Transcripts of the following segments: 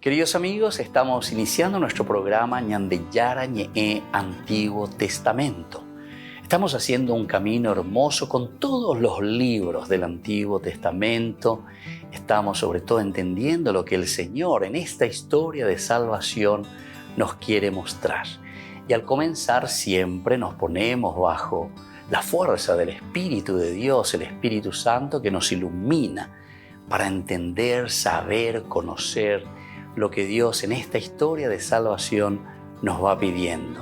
Queridos amigos, estamos iniciando nuestro programa Ñandeyara Ñe'e Antiguo Testamento. Estamos haciendo un camino hermoso con todos los libros del Antiguo Testamento. Estamos sobre todo entendiendo lo que el Señor en esta historia de salvación nos quiere mostrar. Y al comenzar siempre nos ponemos bajo la fuerza del Espíritu de Dios, el Espíritu Santo que nos ilumina para entender, saber, conocer lo que Dios en esta historia de salvación nos va pidiendo.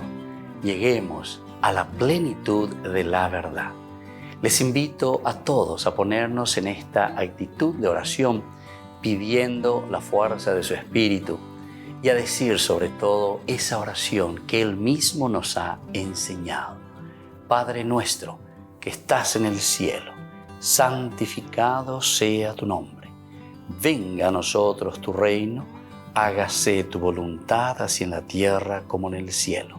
Lleguemos a la plenitud de la verdad. Les invito a todos a ponernos en esta actitud de oración, pidiendo la fuerza de su Espíritu y a decir sobre todo esa oración que Él mismo nos ha enseñado. Padre nuestro que estás en el cielo, santificado sea tu nombre. Venga a nosotros tu reino, hágase tu voluntad así en la tierra como en el cielo.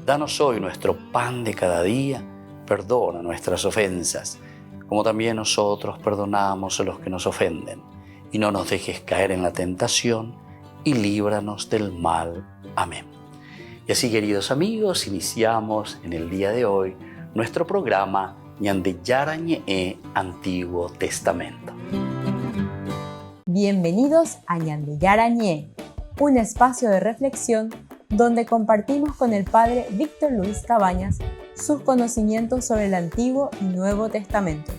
Danos hoy nuestro pan de cada día, perdona nuestras ofensas, como también nosotros perdonamos a los que nos ofenden. Y no nos dejes caer en la tentación, y líbranos del mal. Amén. Y así, queridos amigos, iniciamos en el día de hoy nuestro programa Ñandeyara Ñe'e Antiguo Testamento. Bienvenidos a Ñandeyara Ñe'e, un espacio de reflexión donde compartimos con el Padre Víctor Luis Cabañas sus conocimientos sobre el Antiguo y Nuevo Testamento.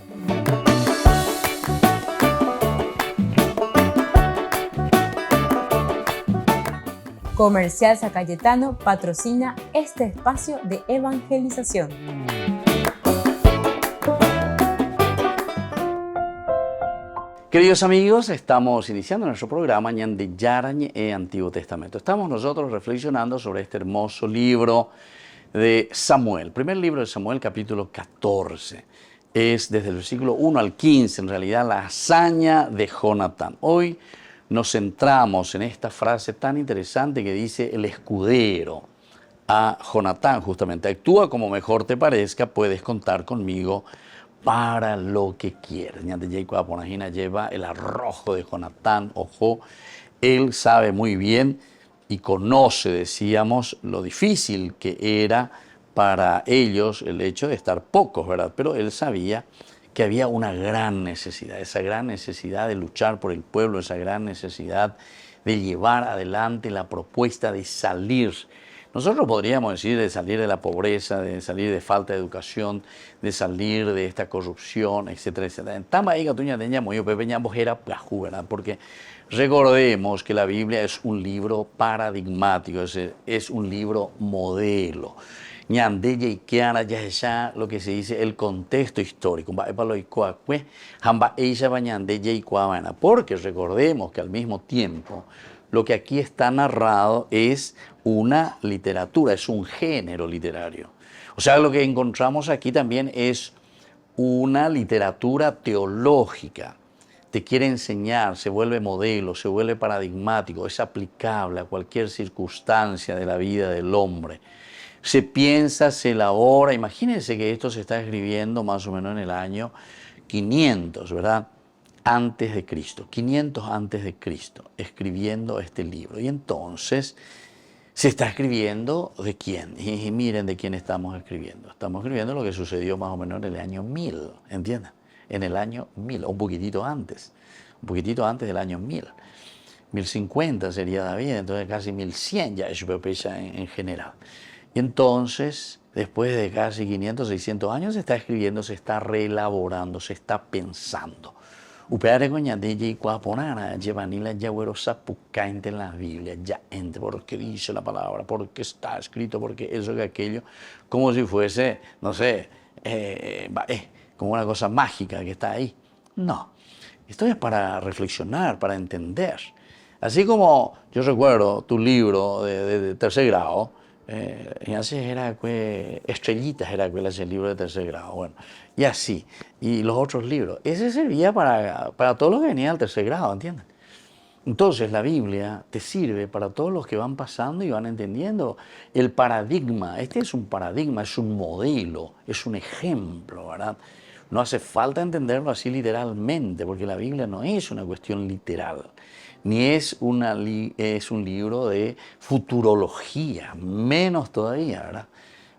Comercial San Cayetano patrocina este espacio de evangelización. Queridos amigos, estamos iniciando nuestro programa Ñandeyara Ñe'e Antiguo Testamento. Estamos nosotros reflexionando sobre este hermoso libro de Samuel. Primer libro de Samuel, capítulo 14. Es desde el versículo 1 al 15, en realidad, la hazaña de Jonatán. Hoy nos centramos en esta frase tan interesante que dice el escudero a Jonatán, justamente. Actúa como mejor te parezca, puedes contar conmigo para lo que quieras. Lleva el arrojo de Jonatán, ojo, él sabe muy bien y conoce, decíamos, lo difícil que era para ellos el hecho de estar pocos, ¿verdad? Pero él sabía que había una gran necesidad, esa gran necesidad de luchar por el pueblo, esa gran necesidad de llevar adelante la propuesta de salir. Nosotros podríamos decir de salir de la pobreza, de salir de falta de educación, de salir de esta corrupción, etcétera, etcétera. Porque recordemos que la Biblia es un libro paradigmático, es un libro modelo. Ñandeye y Kiara ya lo que se dice el contexto histórico. Porque recordemos que al mismo tiempo lo que aquí está narrado es una literatura, es un género literario. O sea, lo que encontramos aquí también es una literatura teológica. Te quiere enseñar, se vuelve modelo, se vuelve paradigmático, es aplicable a cualquier circunstancia de la vida del hombre. Se piensa, se elabora. Imagínense que esto se está escribiendo más o menos en el año 500, ¿verdad? Antes de Cristo, 500 antes de Cristo, escribiendo este libro. Y entonces se está escribiendo ¿de quién? Y miren de quién estamos escribiendo. Estamos escribiendo lo que sucedió más o menos en el año 1000, ¿entienden? En el año 1000, un poquitito antes del año 1000. 1050 sería David, entonces casi 1100 ya es en general. Y entonces, después de casi 500, 600 años, se está escribiendo, se está reelaborando, se está pensando. En la Biblia, ya entre, porque dice la palabra, porque está escrito, porque eso que aquello, como si fuese, no sé, como una cosa mágica que está ahí. No, esto es para reflexionar, para entender. Así como yo recuerdo tu libro de tercer grado, y así era Estrellitas, era el libro de tercer grado, bueno, y así, y los otros libros. Ese servía para todo lo que venía al tercer grado, ¿entienden? Entonces la Biblia te sirve para todos los que van pasando y van entendiendo el paradigma. Este es un paradigma, es un modelo, es un ejemplo, ¿verdad? No hace falta entenderlo así literalmente, porque la Biblia no es una cuestión literal. ni es es un libro de futurología, menos todavía, ¿verdad?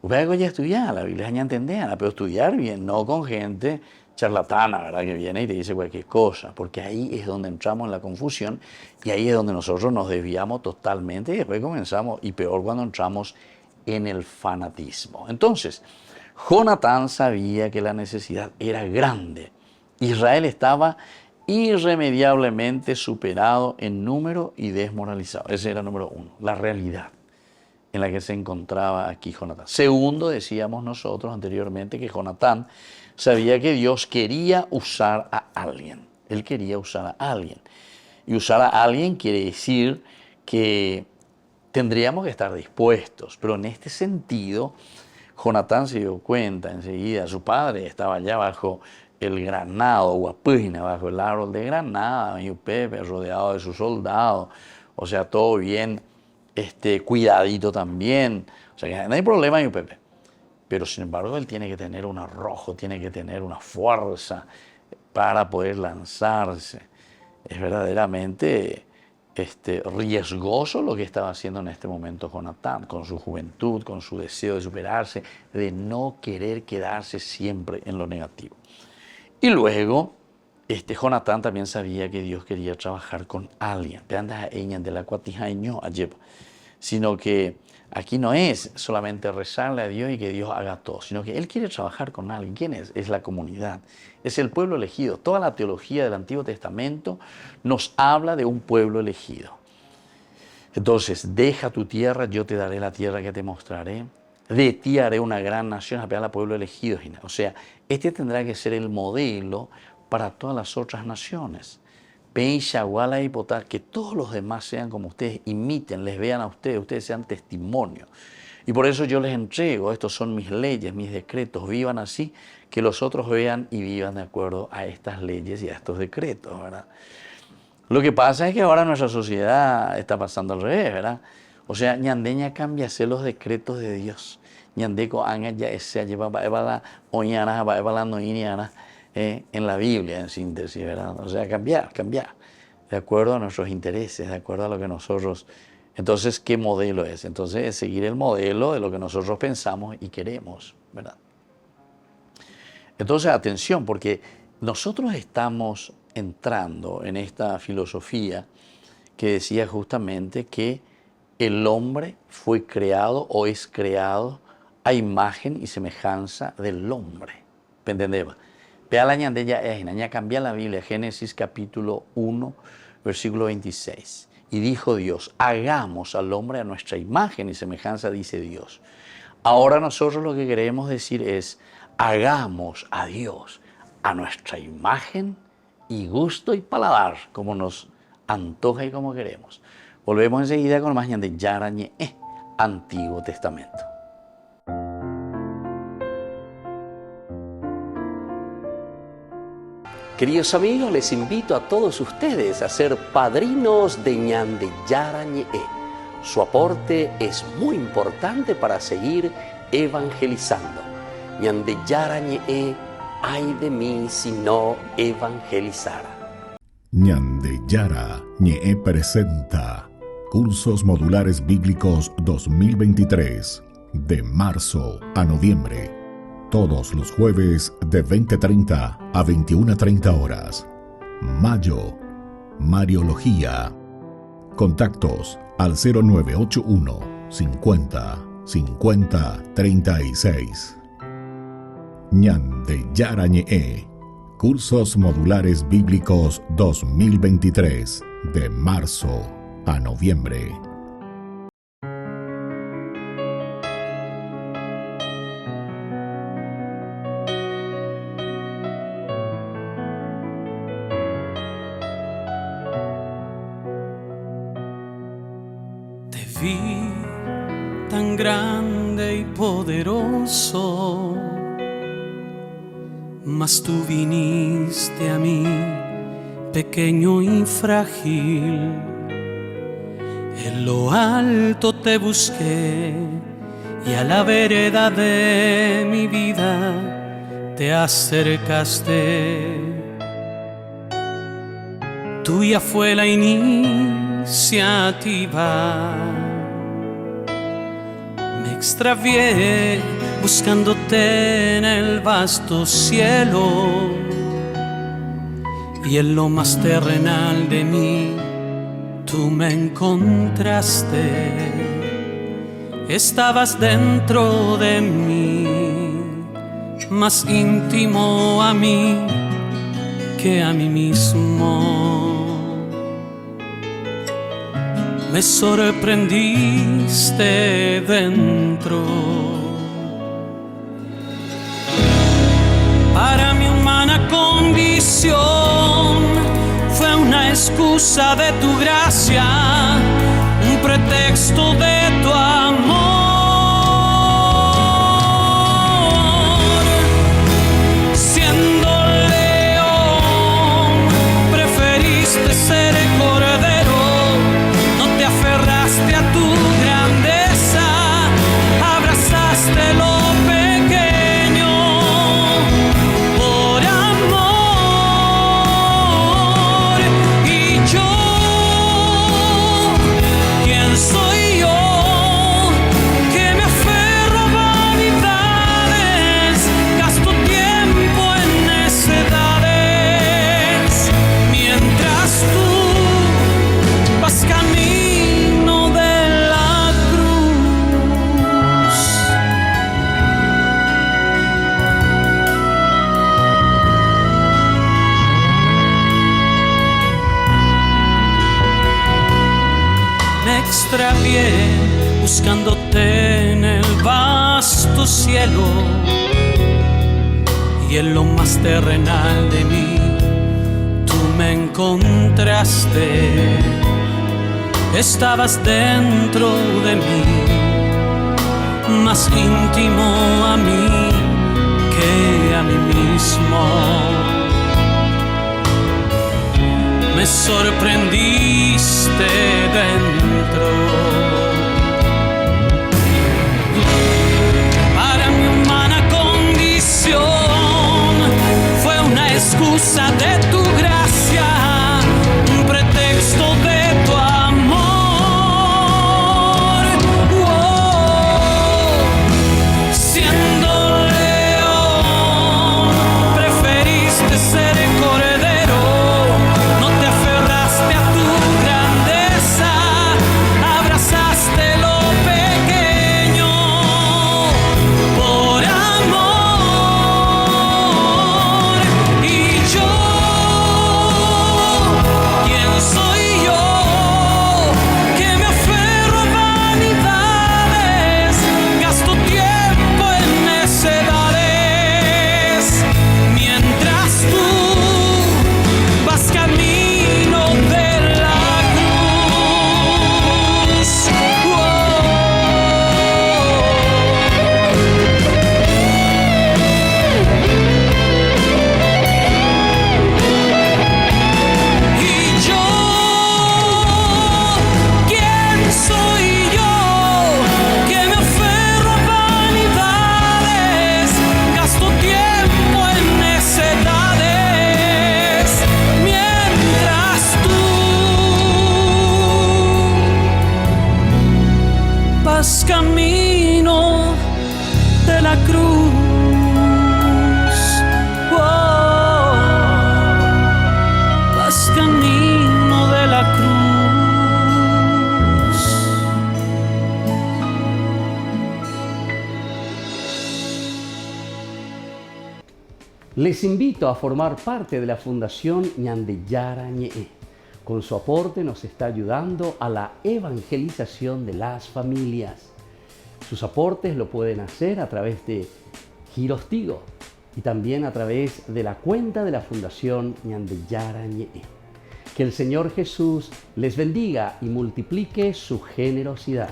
Luego ya estudiar, la Biblia ya entendía, pero estudiar bien, no con gente charlatana, ¿verdad? Que viene y te dice cualquier cosa, porque ahí es donde entramos en la confusión y ahí es donde nosotros nos desviamos totalmente y después comenzamos, y peor cuando entramos en el fanatismo. Entonces, Jonatán sabía que la necesidad era grande. Israel estaba irremediablemente superado en número y desmoralizado. Ese era el número uno, la realidad en la que se encontraba aquí Jonatán. Segundo, decíamos nosotros anteriormente que Jonatán sabía que Dios quería usar a alguien. Él quería usar a alguien. Y usar a alguien quiere decir que tendríamos que estar dispuestos. Pero en este sentido, Jonatán se dio cuenta enseguida. Su padre estaba allá bajo el granado, Huapina, bajo el árbol de granada, y Pepe rodeado de sus soldados. O sea, todo bien cuidadito también. O sea, que no hay problema en Pepe. Pero sin embargo, él tiene que tener un arrojo, tiene que tener una fuerza para poder lanzarse. Es verdaderamente riesgoso lo que estaba haciendo en este momento Jonatán, con su juventud, con su deseo de superarse, de no querer quedarse siempre en lo negativo. Y luego, Jonatán también sabía que Dios quería trabajar con alguien, sino que aquí no es solamente rezarle a Dios y que Dios haga todo, sino que Él quiere trabajar con alguien. ¿Quién es? Es la comunidad, es el pueblo elegido. Toda la teología del Antiguo Testamento nos habla de un pueblo elegido. Entonces, deja tu tierra, yo te daré la tierra que te mostraré. De ti haré una gran nación, al pueblo elegido. O sea, tendrá que ser el modelo para todas las otras naciones. Que todos los demás sean como ustedes, imiten, les vean a ustedes sean testimonio. Y por eso yo les entrego, estos son mis leyes, mis decretos, vivan así, que los otros vean y vivan de acuerdo a estas leyes y a estos decretos, ¿verdad? Lo que pasa es que ahora nuestra sociedad está pasando al revés, ¿verdad? O sea, ñandeña cambia los decretos de Dios. Ñandeco anga ya ese lleva en la Biblia, en síntesis, ¿verdad? O sea, cambiar, de acuerdo a nuestros intereses, de acuerdo a lo que nosotros... Entonces, ¿qué modelo es? Entonces, es seguir el modelo de lo que nosotros pensamos y queremos, ¿verdad? Entonces, atención, porque nosotros estamos entrando en esta filosofía que decía justamente que el hombre fue creado o es creado a imagen y semejanza del hombre. ¿Entendés? Vea la ñandeya es, cambia la Biblia, Génesis capítulo 1, versículo 26. Y dijo Dios, hagamos al hombre a nuestra imagen y semejanza, dice Dios. Ahora nosotros lo que queremos decir es, hagamos a Dios a nuestra imagen y gusto y paladar, como nos antoja y como queremos. Volvemos enseguida con más ñandeyara ñe'e, Antiguo Testamento. Queridos amigos, les invito a todos ustedes a ser padrinos de ñandeyara ñe'e. Su aporte es muy importante para seguir evangelizando. Ñandeyara ñe'e, ay de mí si no evangelizara. Ñandeyara ñe'e presenta Cursos Modulares Bíblicos 2023, de marzo a noviembre. Todos los jueves de 20:30 a 21:30 horas. Mayo, Mariología. Contactos al 0981 50 50 36. Ñandeyara ñe'e. Cursos Modulares Bíblicos 2023, de marzo a noviembre. Vi tan grande y poderoso, mas tú viniste a mí, pequeño y frágil. En lo alto te busqué y a la vereda de mi vida te acercaste. tuya fue la iniciativa. Me extravié buscándote en el vasto cielo, y en lo más terrenal de mí tú me encontraste. Estabas dentro de mí, más íntimo a mí que a mí mismo. Me sorprendiste dentro. Para mi humana condición fue una excusa de tu gracia, un pretexto de tu amor. Siendo león, preferiste ser cordero. No te aferraste a tu grandeza, abrazaste lo pequeño por amor. Y yo, ¿quién soy yo que me aferro a vanidades? Gasto tiempo en necedades, mientras tú vas camino de la cruz. Me extravié buscándote en el vasto cielo, y en lo más terrenal de mí tú me encontraste. Estabas dentro de mí, más íntimo a mí que a mí mismo. Me sorprendiste dentro. Para mi humana condición fue una excusa de tu gracia, un pretexto de tu amor. Siendo león, preferiste ser cordero. No te aferraste a tu grandeza, abrazaste lo pequeño por amor. Y yo, ¿quién soy yo que me aferro a vanidades? Gasto tiempo en necedades, mientras tú vas camino de la cruz. Y yo, ¿quién soy yo que me aferro a vanidades? Gasto tiempo en necedades, mientras tú vas camino de la cruz. Vas camino de la cruz. Les invito a formar parte de la Fundación Ñandeyara Ñe'e. Con su aporte nos está ayudando a la evangelización de las familias. Sus aportes lo pueden hacer a través de Giros Tigo y también a través de la cuenta de la Fundación Ñandeyara Ñe'e. Que el Señor Jesús les bendiga y multiplique su generosidad.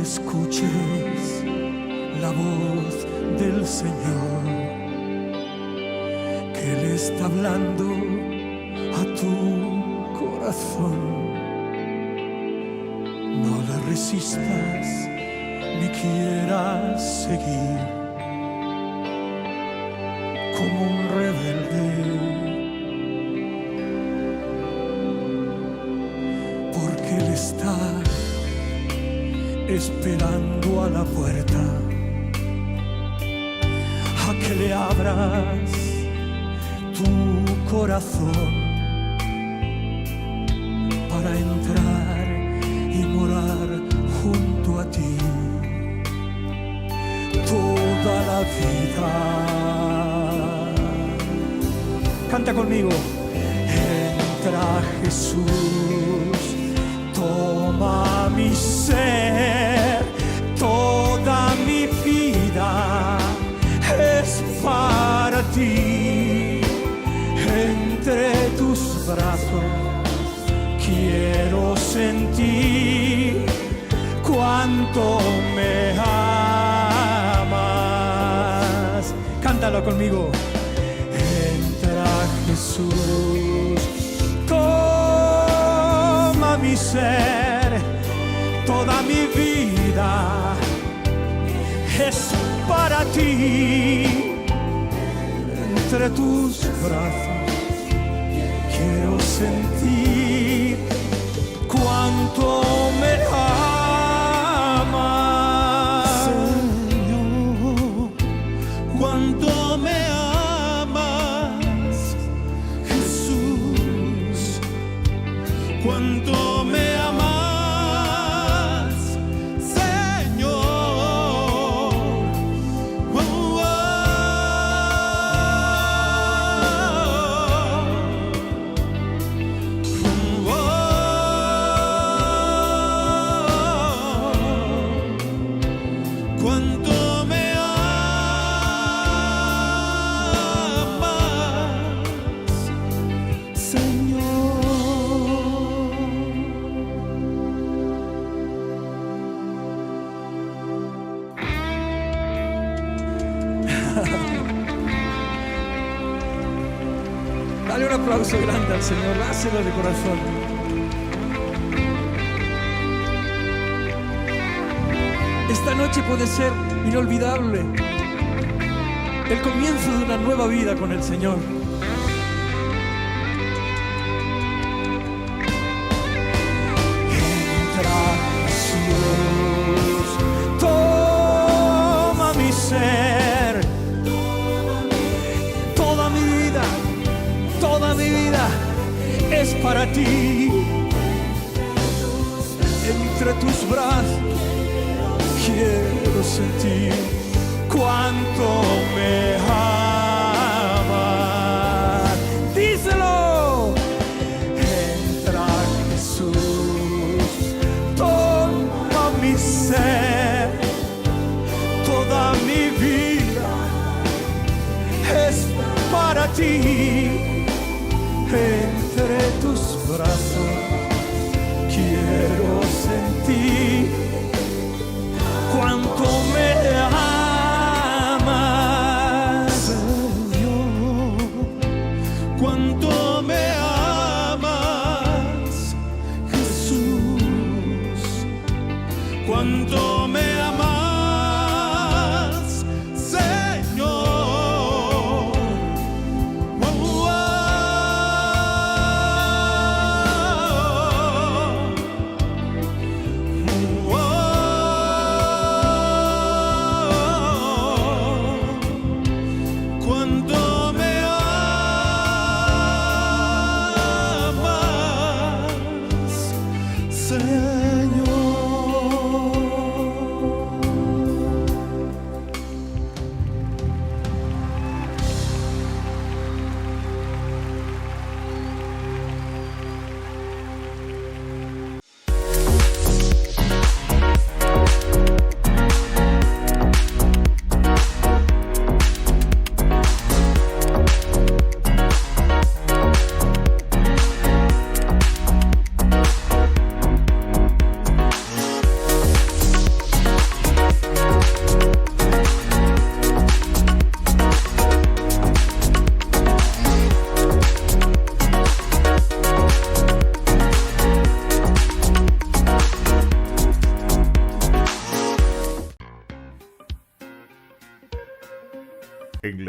escuches la voz del Señor, que Él está hablando a tu corazón. No le resistas ni quieras seguir como un rebelde, porque Él está esperando a la puerta a que le abras tu corazón para entrar y morar junto a ti toda la vida. Canta conmigo. Entra Jesús, toma mi ser, toda mi vida es para ti. Entre tus brazos quiero sentir cuánto me amas. Cántalo conmigo. Entra Jesús, toma mi ser, toda mi vida es para ti. Entre tus brazos quiero sentir cuánto me amas, Señor, cuánto me amas, Jesús, cuánto me amas, Señor. Oh, oh. Cuánto me amas, Señor. Dale un aplauso grande al Señor, dáselo de corazón. Esta noche puede ser inolvidable, el comienzo de una nueva vida con el Señor. Entra Jesús, toma mi ser, toda mi vida es para ti. Entre tus brazos quiero sentir cuánto me amas. Díselo. Entra Jesús, toma mi ser, toda mi vida es para ti. Entre tus brazos quiero sentir cuánto me amas, Señor, cuánto me amas, Jesús, cuánto me amas, Señor. Oh, oh.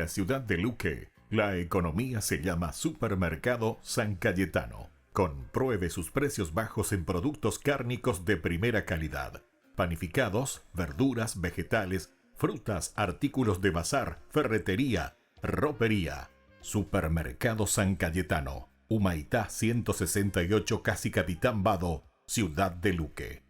la ciudad de Luque, la economía se llama Supermercado San Cayetano. Compruebe sus precios bajos en productos cárnicos de primera calidad. Panificados, verduras, vegetales, frutas, artículos de bazar, ferretería, ropería. Supermercado San Cayetano, Humaitá 168, Casi Capitán Vado, ciudad de Luque.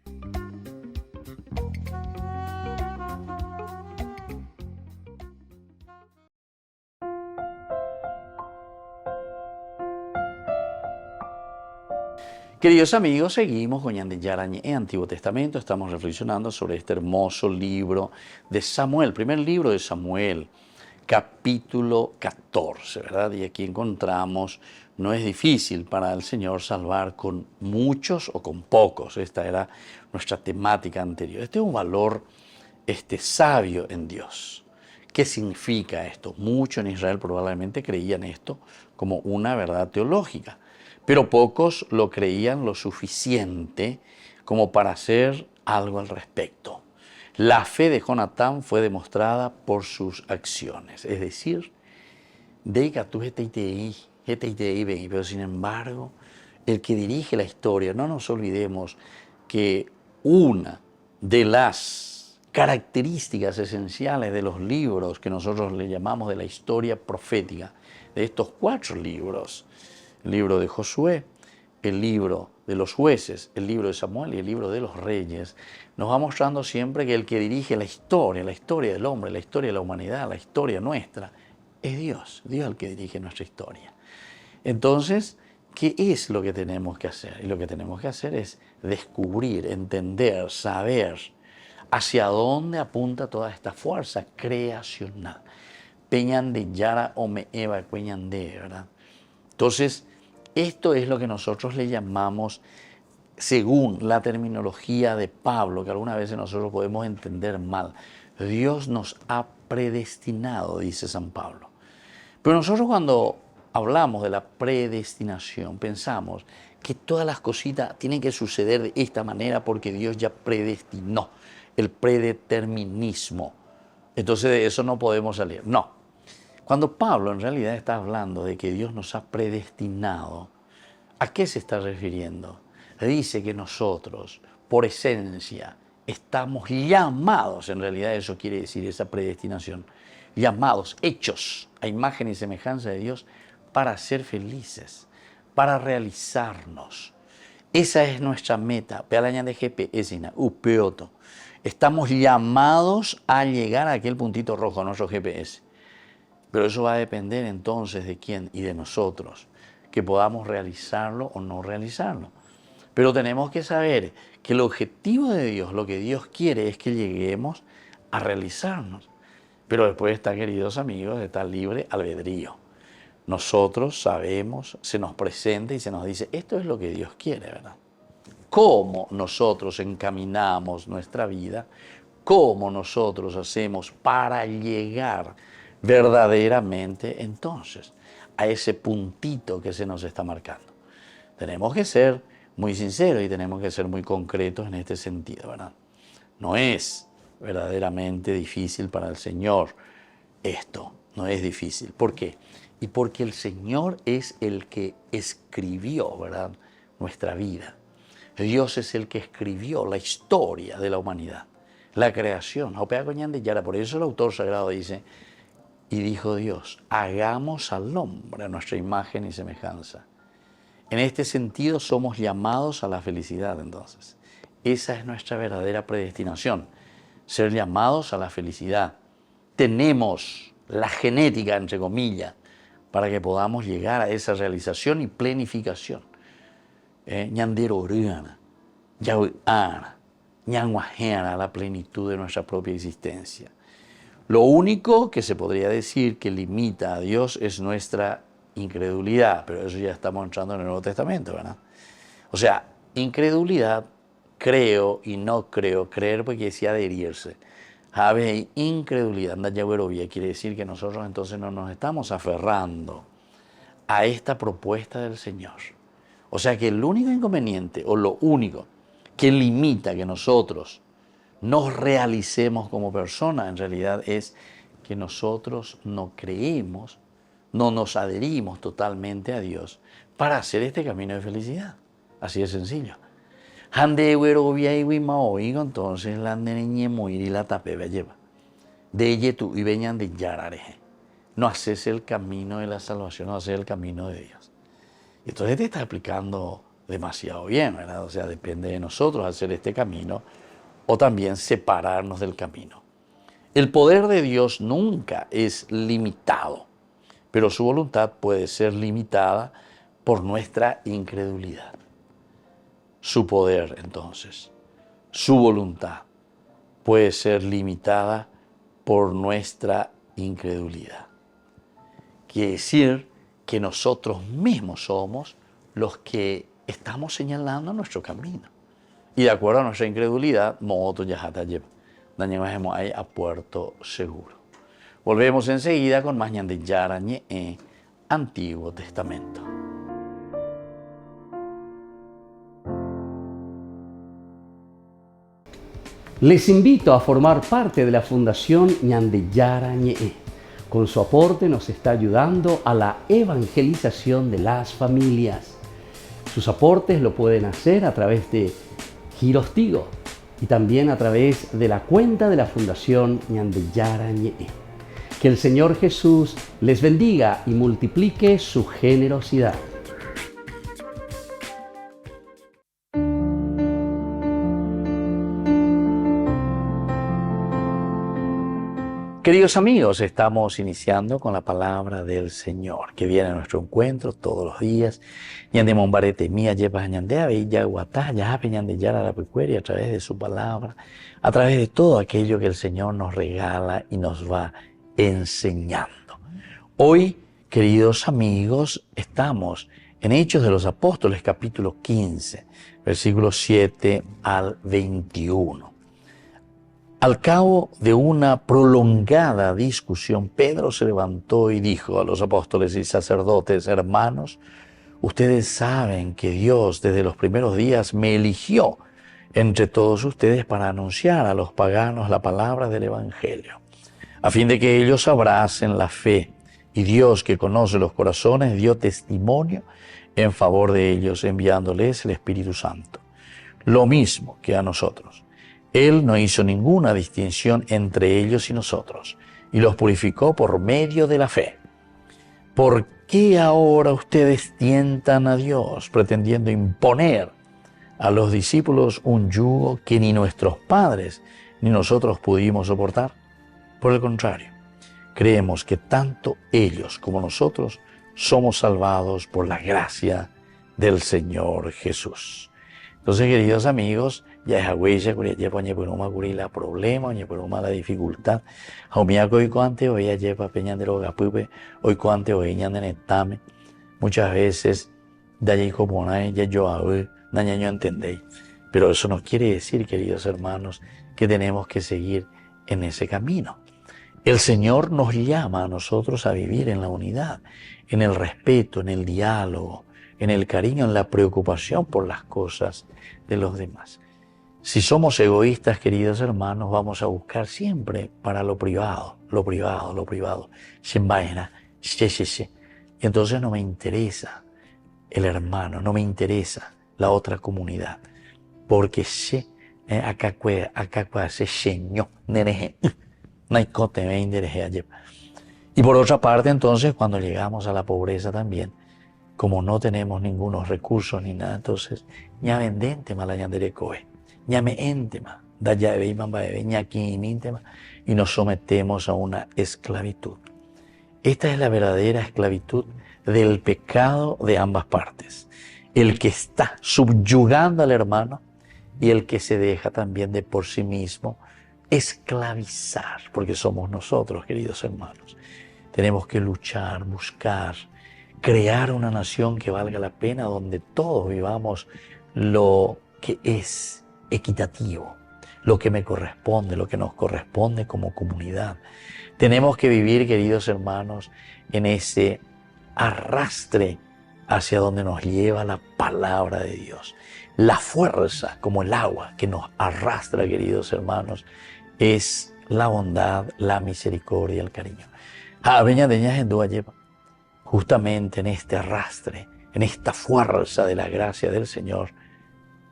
Queridos amigos, seguimos con Ñan de Yara Ñe'e, Antiguo Testamento. Estamos reflexionando sobre este hermoso libro de Samuel, primer libro de Samuel, capítulo 14, ¿verdad? Y aquí encontramos, no es difícil para el Señor salvar con muchos o con pocos. Esta era nuestra temática anterior. Este es un valor sabio en Dios. ¿Qué significa esto? Muchos en Israel probablemente creían esto como una verdad teológica, pero pocos lo creían lo suficiente como para hacer algo al respecto. La fe de Jonatán fue demostrada por sus acciones, es decir, pero sin embargo, el que dirige la historia, no nos olvidemos que una de las características esenciales de los libros que nosotros le llamamos de la historia profética, de estos 4 libros, el libro de Josué, el libro de los jueces, el libro de Samuel y el libro de los reyes, nos va mostrando siempre que el que dirige la historia del hombre, la historia de la humanidad, la historia nuestra, es Dios. Dios es el que dirige nuestra historia. Entonces, ¿qué es lo que tenemos que hacer? Y lo que tenemos que hacer es descubrir, entender, saber hacia dónde apunta toda esta fuerza creacional. Peñan de Yara o me eva peñan de, ¿verdad? Entonces, esto es lo que nosotros le llamamos, según la terminología de Pablo, que algunas veces nosotros podemos entender mal, Dios nos ha predestinado, dice San Pablo. Pero nosotros cuando hablamos de la predestinación, pensamos que todas las cositas tienen que suceder de esta manera porque Dios ya predestinó, el predeterminismo. Entonces de eso no podemos salir. No. Cuando Pablo en realidad está hablando de que Dios nos ha predestinado, ¿a qué se está refiriendo? Dice que nosotros, por esencia, estamos llamados, en realidad eso quiere decir esa predestinación, llamados, hechos a imagen y semejanza de Dios para ser felices, para realizarnos. Esa es nuestra meta. Estamos llamados a llegar a aquel puntito rojo, nuestro GPS. Pero eso va a depender entonces de quién y de nosotros, que podamos realizarlo o no realizarlo. Pero tenemos que saber que el objetivo de Dios, lo que Dios quiere es que lleguemos a realizarnos. Pero después está, queridos amigos, está libre albedrío. Nosotros sabemos, se nos presenta y se nos dice, esto es lo que Dios quiere, ¿verdad? Cómo nosotros encaminamos nuestra vida, cómo nosotros hacemos para llegar verdaderamente entonces a ese puntito que se nos está marcando. Tenemos que ser muy sinceros y tenemos que ser muy concretos en este sentido, ¿verdad? No es verdaderamente difícil para el Señor esto, no es difícil. ¿Por qué? Y porque el Señor es el que escribió, ¿verdad?, nuestra vida. Dios es el que escribió la historia de la humanidad, la creación. Por eso el autor sagrado dice, y dijo Dios, hagamos al hombre a nuestra imagen y semejanza. En este sentido somos llamados a la felicidad entonces. Esa es nuestra verdadera predestinación, ser llamados a la felicidad. Tenemos la genética, entre comillas, para que podamos llegar a esa realización y planificación. La plenitud de nuestra propia existencia. Lo único que se podría decir que limita a Dios es nuestra incredulidad, pero eso ya estamos entrando en el Nuevo Testamento, ¿verdad? O sea, incredulidad, creo y no creo, creer porque decía adherirse. Habe incredulidad, quiere decir que nosotros entonces no nos estamos aferrando a esta propuesta del Señor. O sea que el único inconveniente o lo único que limita que nosotros nos realicemos como personas en realidad es que nosotros no creemos, no nos adherimos totalmente a Dios para hacer este camino de felicidad. Así de sencillo. Entonces la niña morir y la tapeba lleva. De ella tú y veñan de yarareje. No haces el camino de la salvación, no haces el camino de Dios. Y entonces te está explicando demasiado bien, ¿verdad? O sea, depende de nosotros hacer este camino o también separarnos del camino. El poder de Dios nunca es limitado, pero su voluntad puede ser limitada por nuestra incredulidad. Su poder, entonces, su voluntad puede ser limitada por nuestra incredulidad. Quiere decir que nosotros mismos somos los que estamos señalando nuestro camino. Y de acuerdo a nuestra incredulidad, nosotros ya dañemos ahí a puerto seguro. Volvemos enseguida con más de Yarañe Antiguo Testamento. Les invito a formar parte de la Fundación Ñandeyara Ñe'e. Con su aporte nos está ayudando a la evangelización de las familias. Sus aportes lo pueden hacer a través de Giros Tigo y también a través de la cuenta de la Fundación Ñandeyara Ñe'e. Que el Señor Jesús les bendiga y multiplique su generosidad. Queridos amigos, estamos iniciando con la palabra del Señor, que viene a nuestro encuentro todos los días. Ñande Mombarete mía lleva ñandea bella guatá, ya ñande yara la pecueria a través de su palabra, a través de todo aquello que el Señor nos regala y nos va enseñando. Hoy, queridos amigos, estamos en Hechos de los Apóstoles, capítulo 15, versículos 7 al 21. Al cabo de una prolongada discusión, Pedro se levantó y dijo a los apóstoles y sacerdotes: hermanos, ustedes saben que Dios desde los primeros días me eligió entre todos ustedes para anunciar a los paganos la palabra del Evangelio, a fin de que ellos abracen la fe. Y Dios, que conoce los corazones, dio testimonio en favor de ellos, enviándoles el Espíritu Santo. Lo mismo que a nosotros. Él no hizo ninguna distinción entre ellos y nosotros, y los purificó por medio de la fe. ¿Por qué ahora ustedes tientan a Dios, pretendiendo imponer a los discípulos un yugo que ni nuestros padres ni nosotros pudimos soportar? Por el contrario, creemos que tanto ellos como nosotros somos salvados por la gracia del Señor Jesús. Entonces, queridos amigos, ya es agüilla, lleva la problema, la dificultad. Hoy cuante hoy ya lleva peñandero gapupe, hoy cuante hoy ñandenetame. Muchas veces, de allí como ya yo no entendéis. Pero eso no quiere decir, queridos hermanos, que tenemos que seguir en ese camino. El Señor nos llama a nosotros a vivir en la unidad, en el respeto, en el diálogo, en el cariño, en la preocupación por las cosas de los demás. Si somos egoístas, queridos hermanos, vamos a buscar siempre para lo privado. Sin vaina, y entonces no me interesa el hermano, no me interesa la otra comunidad, porque acá se señó, y por otra parte, entonces, cuando llegamos a la pobreza también, como no tenemos ningunos recursos ni nada, entonces, ña vendente malayanderecoe, ña me entema, daya beiman baebe, ña quinintema, y nos sometemos a una esclavitud. Esta es la verdadera esclavitud del pecado de ambas partes. El que está subyugando al hermano y el que se deja también de por sí mismo esclavizar, porque somos nosotros, queridos hermanos. Tenemos que luchar, buscar, crear una nación que valga la pena, donde todos vivamos lo que es equitativo, lo que me corresponde, lo que nos corresponde como comunidad. Tenemos que vivir, queridos hermanos, en ese arrastre hacia donde nos lleva la palabra de Dios. La fuerza, como el agua que nos arrastra, queridos hermanos, es la bondad, la misericordia, el cariño. Aveña de ñas en dua lleva. Justamente en este arrastre, en esta fuerza de la gracia del Señor,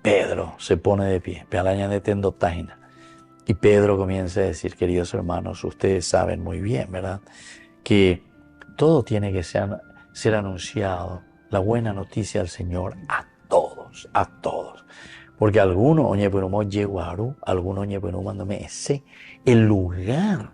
Pedro se pone de pie. Pealaña de tendotaina. Y Pedro comienza a decir, queridos hermanos, ustedes saben muy bien, ¿verdad?, que todo tiene que ser anunciado, la buena noticia del Señor a todos, a todos. Porque algunos, oye, pero no llegaron, algunos, oye, pero no me ese, el lugar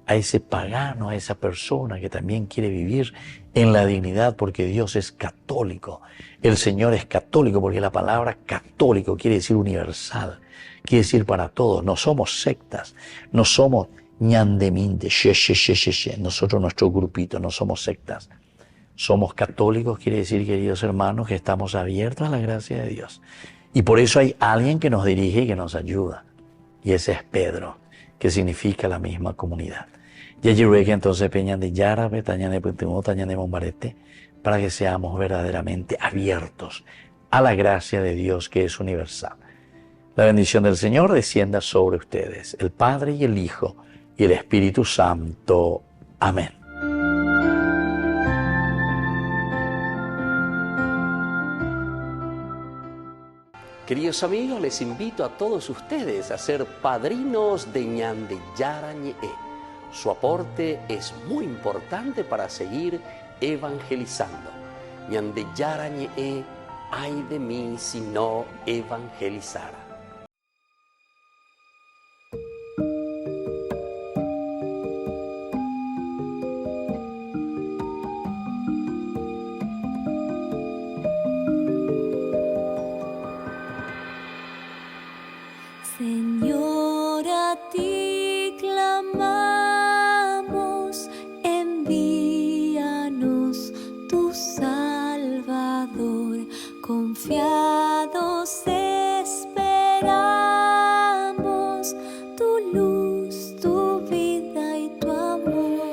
a ese pagano, a esa persona que también quiere vivir en la dignidad, porque Dios es católico. El Señor es católico, porque la palabra católico quiere decir universal, quiere decir para todos. No somos sectas, no somos ñandeminte, nosotros, nuestro grupito, no somos sectas. Somos católicos, quiere decir, queridos hermanos, que estamos abiertos a la gracia de Dios. Y por eso hay alguien que nos dirige y que nos ayuda. Y ese es Pedro, que significa la misma comunidad. Y allí ruega entonces Peñan de Yarabe, Tañan de Putimó, Tañan de Mombarete, para que seamos verdaderamente abiertos a la gracia de Dios que es universal. La bendición del Señor descienda sobre ustedes, el Padre y el Hijo y el Espíritu Santo. Amén. Queridos amigos, les invito a todos ustedes a ser padrinos de Ñande Yara Ñe'e. Su aporte es muy importante para seguir evangelizando. Ñande Yara Ñe'e, ay de mí si no evangelizara. Señor, a ti clamamos, envíanos tu Salvador. Confiados esperamos tu luz, tu vida y tu amor.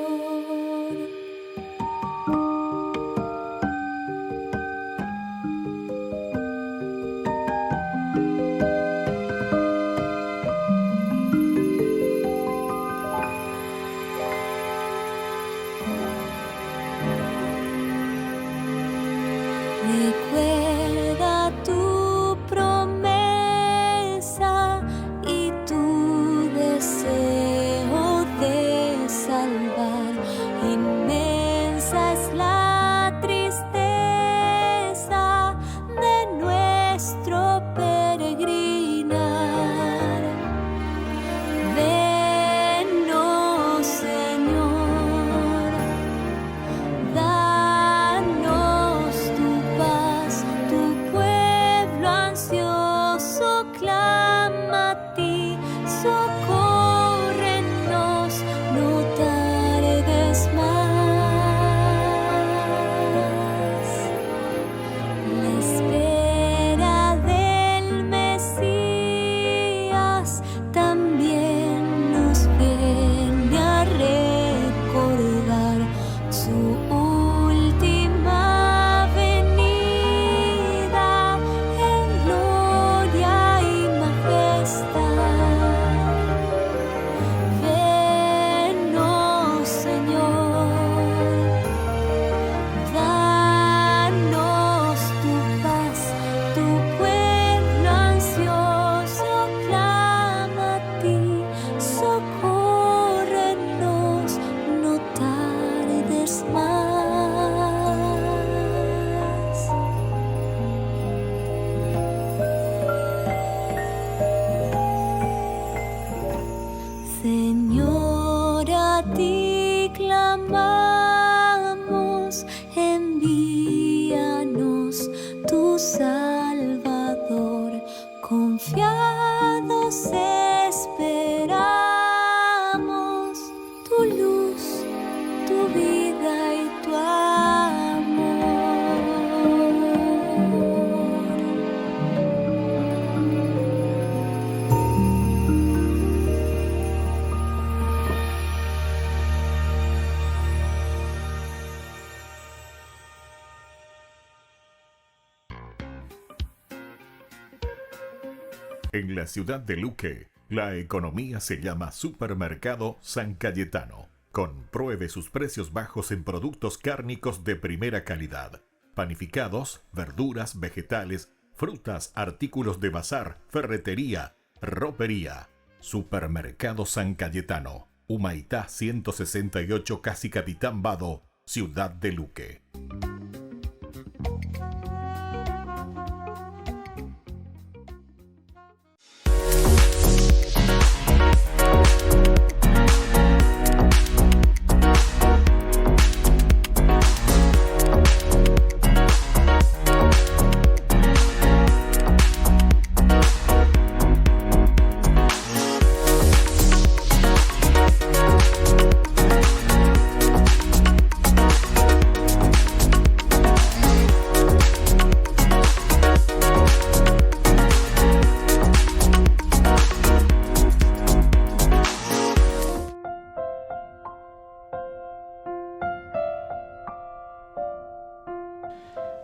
Recuerda tu promesa y tu deseo de salvar. Inmensa es la tristeza de nuestro peregrinar. Venos, Señor, danos tu paz, tu pueblo ansioso clama a ti, socórrenos, no tardes más. La espera del Mesías también nos viene a recordar su última venida en gloria y majestad. Venos, Señor, danos tu paz, tu pueblo ansioso clama a ti, socórrenos, no tardes más. Señor, a ti clamamos, envíanos tu Salvador. Confiados esperamos tu luz, tu vida y tu amor. En la ciudad de Luque, La economía se llama Supermercado San Cayetano. Compruebe sus precios bajos en productos cárnicos de primera calidad. Panificados, verduras, vegetales, frutas, artículos de bazar, ferretería, ropería. Supermercado San Cayetano. Humaitá 168, Casi Capitán Vado, Ciudad de Luque.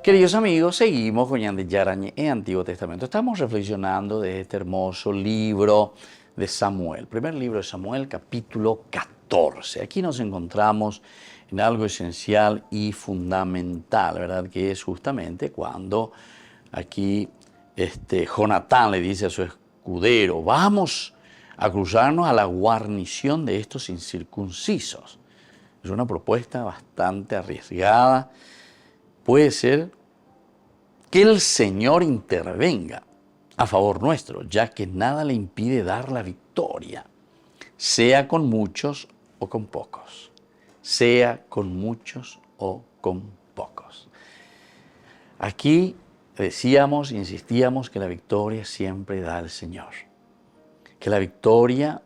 Queridos amigos, seguimos con Ñande Yarañe en Antiguo Testamento. Estamos reflexionando de este hermoso libro de Samuel. Primer libro de Samuel, capítulo 14. Aquí nos encontramos en algo esencial y fundamental, ¿verdad? Que es justamente cuando aquí Jonatán le dice a su escudero, vamos a cruzarnos a la guarnición de estos incircuncisos. Es una propuesta bastante arriesgada. Puede ser que el Señor intervenga a favor nuestro, ya que nada le impide dar la victoria, sea con muchos o con pocos, sea con muchos o con pocos. Aquí decíamos, insistíamos que la victoria siempre da el Señor, que la victoria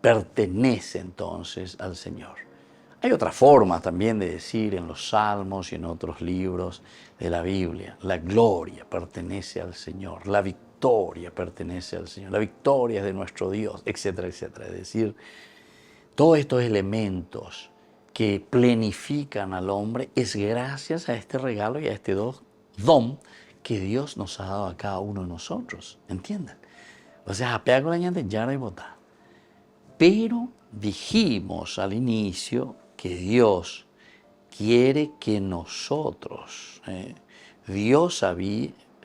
pertenece entonces al Señor. Hay otra forma también de decir en los Salmos y en otros libros de la Biblia, la gloria pertenece al Señor, la victoria pertenece al Señor, la victoria es de nuestro Dios, etcétera, etcétera. Es decir, todos estos elementos que plenifican al hombre es gracias a este regalo y a este don que Dios nos ha dado a cada uno de nosotros, ¿entienden? O sea, apega con la ñande yara y botá. Pero dijimos al inicio que Dios quiere que nosotros,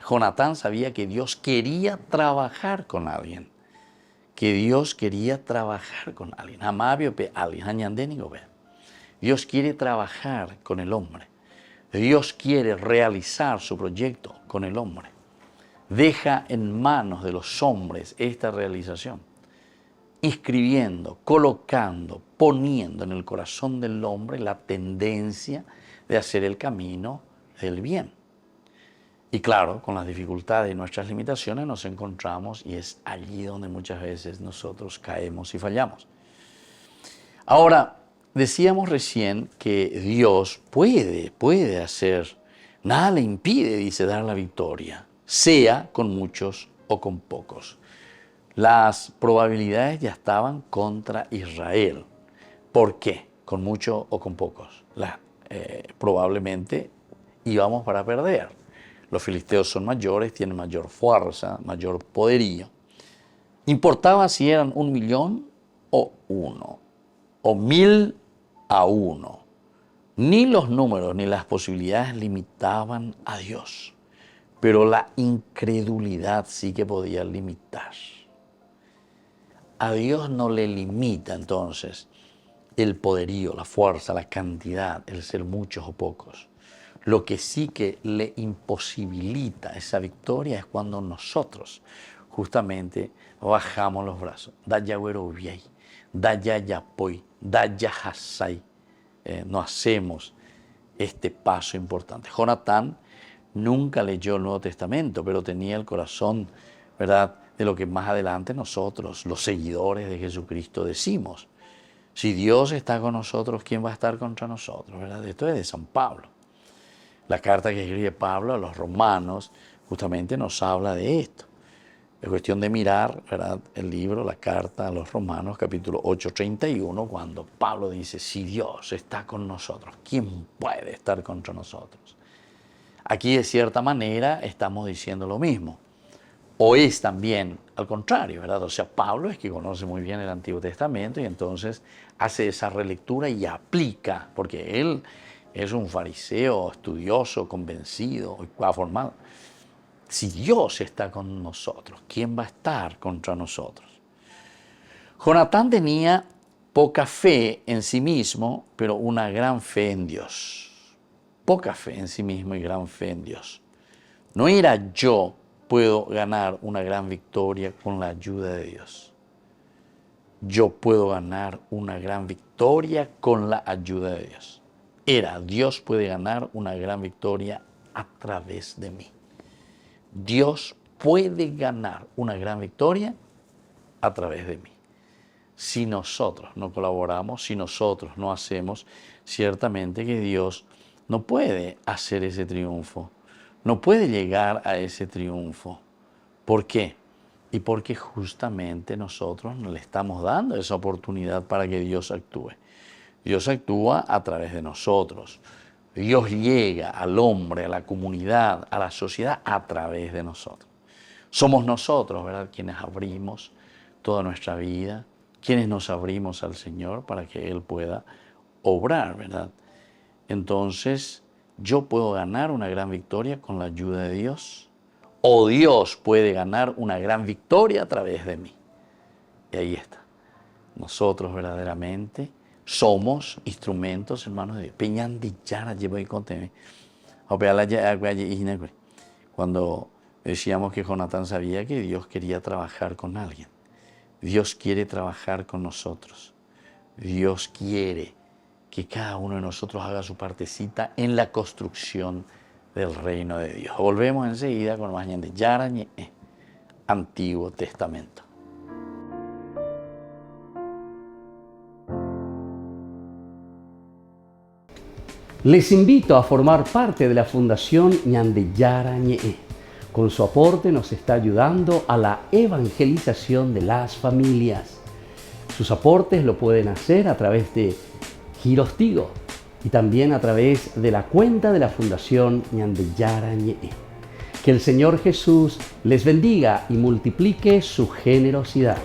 Jonatán sabía que Dios quería trabajar con alguien, que Dios quería trabajar con alguien. Dios quiere trabajar con el hombre. Dios quiere realizar su proyecto con el hombre. Deja en manos de los hombres esta realización, inscribiendo, colocando, poniendo en el corazón del hombre la tendencia de hacer el camino del bien. Y claro, con las dificultades y nuestras limitaciones nos encontramos y es allí donde muchas veces nosotros caemos y fallamos. Ahora, decíamos recién que Dios puede hacer, nada le impide, dice, dar la victoria, sea con muchos o con pocos. Las probabilidades ya estaban contra Israel. ¿Por qué? Con muchos o con pocos. Probablemente íbamos para perder. Los filisteos son mayores, tienen mayor fuerza, mayor poderío. Importaba si eran 1.000.000 o 1, o 1.000 a 1. Ni los números ni las posibilidades limitaban a Dios. Pero la incredulidad sí que podía limitar. A Dios no le limita entonces el poderío, la fuerza, la cantidad, el ser muchos o pocos. Lo que sí que le imposibilita esa victoria es cuando nosotros justamente bajamos los brazos. No hacemos este paso importante. Jonatán nunca leyó el Nuevo Testamento, pero tenía el corazón, ¿verdad?, de lo que más adelante nosotros, los seguidores de Jesucristo, decimos. Si Dios está con nosotros, ¿quién va a estar contra nosotros? ¿Verdad? Esto es de San Pablo. La carta que escribe Pablo a los romanos justamente nos habla de esto. Es cuestión de mirar, ¿verdad?, el libro, la carta a los romanos, capítulo 8:31, cuando Pablo dice, si Dios está con nosotros, ¿quién puede estar contra nosotros? Aquí de cierta manera estamos diciendo lo mismo. O es también al contrario, ¿verdad? O sea, Pablo es que conoce muy bien el Antiguo Testamento y entonces hace esa relectura y aplica, porque él es un fariseo estudioso, convencido, formado. Si Dios está con nosotros, ¿quién va a estar contra nosotros? Jonatán tenía poca fe en sí mismo, pero una gran fe en Dios. Poca fe en sí mismo y gran fe en Dios. No era yo puedo ganar una gran victoria con la ayuda de Dios. Yo puedo ganar una gran victoria con la ayuda de Dios. Era Dios puede ganar una gran victoria a través de mí. Dios puede ganar una gran victoria a través de mí. Si nosotros no colaboramos, si nosotros no hacemos, ciertamente que Dios no puede hacer ese triunfo, no puede llegar a ese triunfo. ¿Por qué? Y porque justamente nosotros no le estamos dando esa oportunidad para que Dios actúe. Dios actúa a través de nosotros. Dios llega al hombre, a la comunidad, a la sociedad a través de nosotros. Somos nosotros, ¿verdad?, quienes abrimos toda nuestra vida, quienes nos abrimos al Señor para que Él pueda obrar, ¿verdad? Entonces, yo puedo ganar una gran victoria con la ayuda de Dios, o Dios puede ganar una gran victoria a través de mí. Y ahí está. Nosotros verdaderamente somos instrumentos, hermanos de Dios. Cuando decíamos que Jonatán sabía que Dios quería trabajar con alguien. Dios quiere trabajar con nosotros. Dios quiere que cada uno de nosotros haga su partecita en la construcción del reino de Dios. Volvemos enseguida con más de Yarañe, Antiguo Testamento. Les invito a formar parte de la Fundación Ñandeyara Ñe'e. Con su aporte nos está ayudando a la evangelización de las familias. Sus aportes lo pueden hacer a través de Giros Tigo y también a través de la cuenta de la Fundación Ñandeyara Ñe'e. Que el Señor Jesús les bendiga y multiplique su generosidad.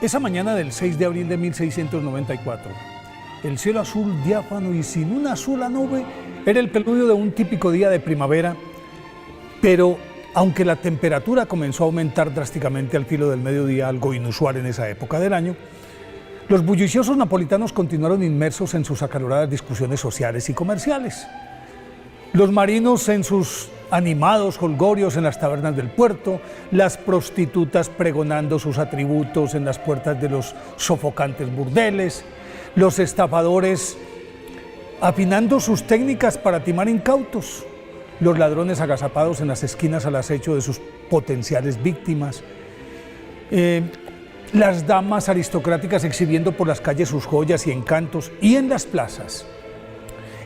Esa mañana del 6 de abril de 1694, el cielo azul diáfano y sin una sola nube era el preludio de un típico día de primavera, pero aunque la temperatura comenzó a aumentar drásticamente al filo del mediodía, algo inusual en esa época del año, los bulliciosos napolitanos continuaron inmersos en sus acaloradas discusiones sociales y comerciales. Los marinos en sus animados jolgorios en las tabernas del puerto, las prostitutas pregonando sus atributos en las puertas de los sofocantes burdeles, los estafadores afinando sus técnicas para timar incautos, los ladrones agazapados en las esquinas al acecho de sus potenciales víctimas, las damas aristocráticas exhibiendo por las calles sus joyas y encantos, y en las plazas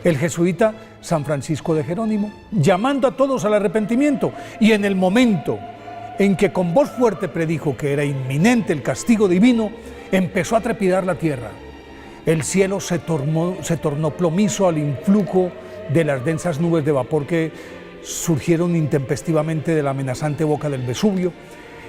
el jesuita San Francisco de Jerónimo, llamando a todos al arrepentimiento, y en el momento en que con voz fuerte predijo que era inminente el castigo divino, empezó a trepidar la tierra. El cielo se tornó plomizo al influjo de las densas nubes de vapor que surgieron intempestivamente de la amenazante boca del Vesubio,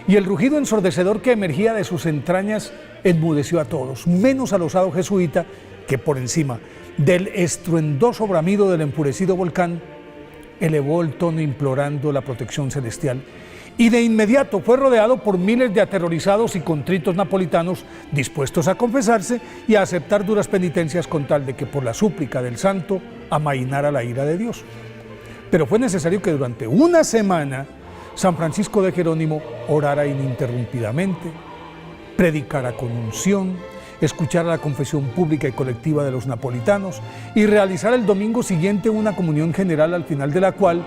y el rugido ensordecedor que emergía de sus entrañas enmudeció a todos, menos al osado jesuita que por encima del estruendoso bramido del enfurecido volcán elevó el tono implorando la protección celestial, y de inmediato fue rodeado por miles de aterrorizados y contritos napolitanos dispuestos a confesarse y a aceptar duras penitencias con tal de que por la súplica del santo amainara la ira de Dios. Pero fue necesario que durante una semana San Francisco de Jerónimo orara ininterrumpidamente, predicara con unción, escuchara la confesión pública y colectiva de los napolitanos y realizara el domingo siguiente una comunión general, al final de la cual,